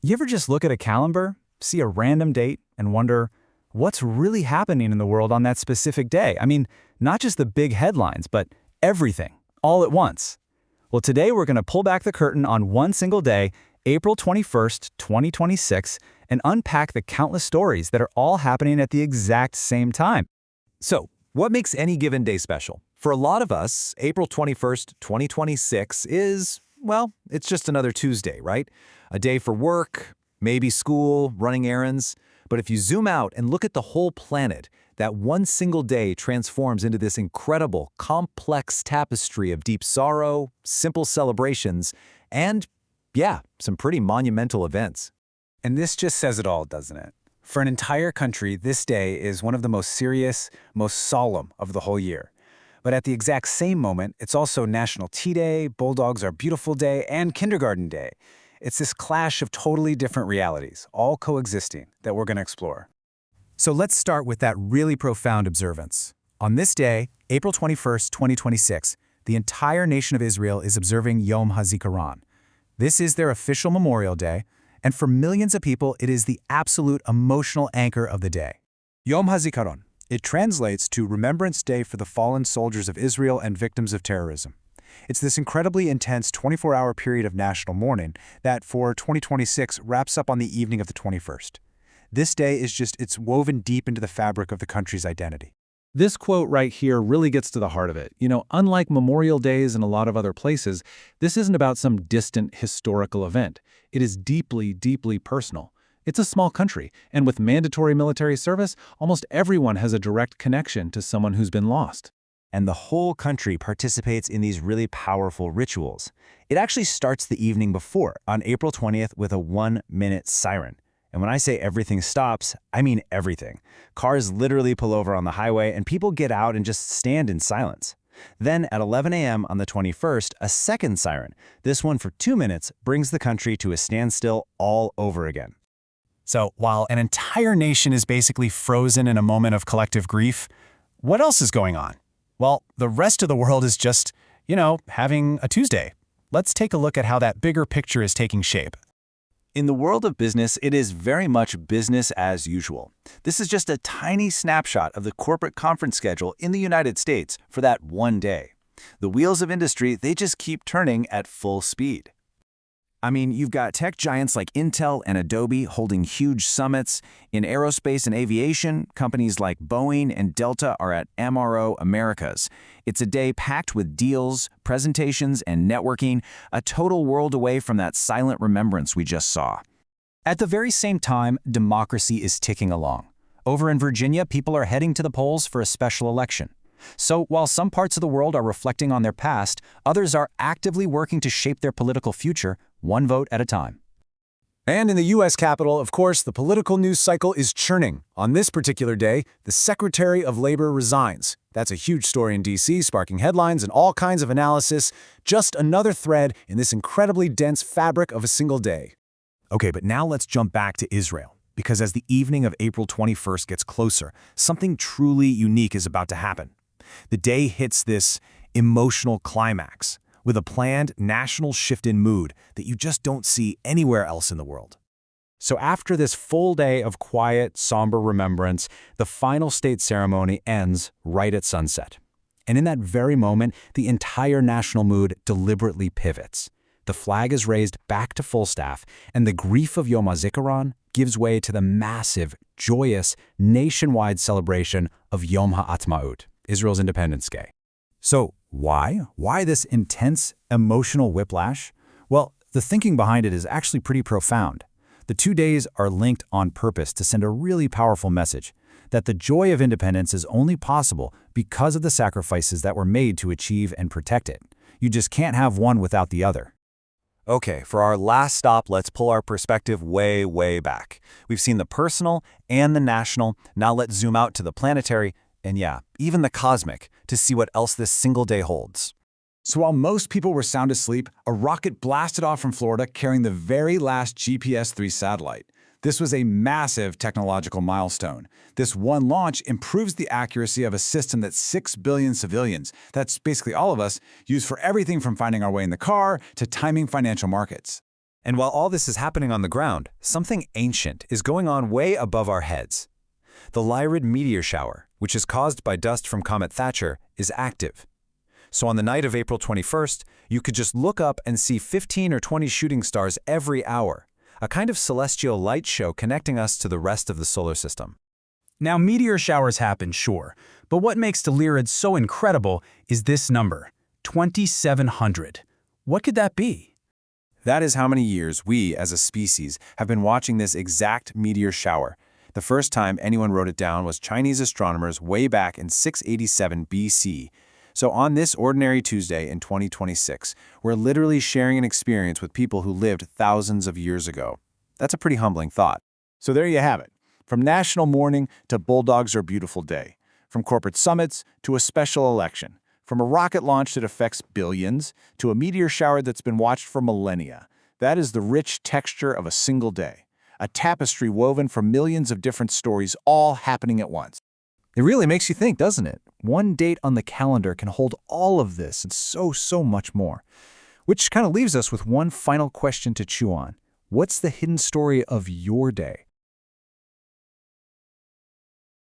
You ever just look at a calendar, see a random date, and wonder, what's really happening in the world on that specific day? I mean, not just the big headlines, but everything, all at once. Well, today we're going to pull back the curtain on one single day, April 21st, 2026, and unpack the countless stories that are all happening at the exact same time. So, what makes any given day special? For a lot of us, April 21st, 2026 is, well, it's just another Tuesday, right? A day for work, maybe school, running errands. But if you zoom out and look at the whole planet, that one single day transforms into this incredible, complex tapestry of deep sorrow, simple celebrations, and, yeah, some pretty monumental events. And this just says it all, doesn't it? For an entire country, this day is one of the most serious, most solemn of the whole year. But at the exact same moment, it's also National Tea Day, Bulldogs Are Beautiful Day, and Kindergarten Day. It's this clash of totally different realities, all coexisting, that we're going to explore. So let's start with that really profound observance. On this day, April 21st, 2026, the entire nation of Israel is observing Yom HaZikaron. This is their official Memorial Day, and for millions of people, it is the absolute emotional anchor of the day. Yom HaZikaron. It translates to Remembrance Day for the Fallen Soldiers of Israel and Victims of Terrorism. It's this incredibly intense 24-hour period of national mourning that, for 2026, wraps up on the evening of the 21st. This day it's woven deep into the fabric of the country's identity. This quote right here really gets to the heart of it. Unlike Memorial Days and a lot of other places, this isn't about some distant historical event. It is deeply, deeply personal. It's a small country, and with mandatory military service, almost everyone has a direct connection to someone who's been lost. And the whole country participates in these really powerful rituals. It actually starts the evening before, on April 20th, with a 1-minute siren. And when I say everything stops, I mean everything. Cars literally pull over on the highway, and people get out and just stand in silence. Then, at 11 a.m. on the 21st, a second siren, this one for 2 minutes, brings the country to a standstill all over again. So, while an entire nation is basically frozen in a moment of collective grief, what else is going on? Well, the rest of the world is just, having a Tuesday. Let's take a look at how that bigger picture is taking shape. In the world of business, it is very much business as usual. This is just a tiny snapshot of the corporate conference schedule in the United States for that one day. The wheels of industry, they just keep turning at full speed. I mean, you've got tech giants like Intel and Adobe holding huge summits. In aerospace and aviation, companies like Boeing and Delta are at MRO Americas. It's a day packed with deals, presentations, and networking, a total world away from that silent remembrance we just saw. At the very same time, democracy is ticking along. Over in Virginia, people are heading to the polls for a special election. So while some parts of the world are reflecting on their past, others are actively working to shape their political future, one vote at a time. And in the U.S. Capitol, of course, the political news cycle is churning. On this particular day, the Secretary of Labor resigns. That's a huge story in D.C., sparking headlines and all kinds of analysis. Just another thread in this incredibly dense fabric of a single day. Okay, but now let's jump back to Israel. Because as the evening of April 21st gets closer, something truly unique is about to happen. The day hits this emotional climax with a planned national shift in mood that you just don't see anywhere else in the world. So after this full day of quiet, somber remembrance, the final state ceremony ends right at sunset. And in that very moment, the entire national mood deliberately pivots. The flag is raised back to full staff, and the grief of Yom HaZikaron gives way to the massive, joyous, nationwide celebration of Yom HaAtzmaut, Israel's Independence Day. So why? Why this intense emotional whiplash? Well, the thinking behind it is actually pretty profound. The 2 days are linked on purpose to send a really powerful message that the joy of independence is only possible because of the sacrifices that were made to achieve and protect it. You just can't have one without the other. Okay, for our last stop, let's pull our perspective way, way back. We've seen the personal and the national. Now let's zoom out to the planetary and even the cosmic to see what else this single day holds. So while most people were sound asleep, a rocket blasted off from Florida carrying the very last GPS-3 satellite. This was a massive technological milestone. This one launch improves the accuracy of a system that 6 billion civilians, that's basically all of us, use for everything from finding our way in the car to timing financial markets. And while all this is happening on the ground, something ancient is going on way above our heads. The Lyrid meteor shower, which is caused by dust from Comet Thatcher, is active. So on the night of April 21st, you could just look up and see 15 or 20 shooting stars every hour, a kind of celestial light show connecting us to the rest of the solar system. Now, meteor showers happen, sure, but what makes the Lyrid so incredible is this number, 2,700. What could that be? That is how many years we, as a species, have been watching this exact meteor shower. The first time anyone wrote it down was Chinese astronomers way back in 687 BC. So on this ordinary Tuesday in 2026, we're literally sharing an experience with people who lived thousands of years ago. That's a pretty humbling thought. So there you have it. From national mourning to Bulldogs Are Beautiful Day. From corporate summits to a special election. From a rocket launch that affects billions to a meteor shower that's been watched for millennia. That is the rich texture of a single day. A tapestry woven from millions of different stories all happening at once. It really makes you think, doesn't it? One date on the calendar can hold all of this and so much more. Which kind of leaves us with one final question to chew on. What's the hidden story of your day?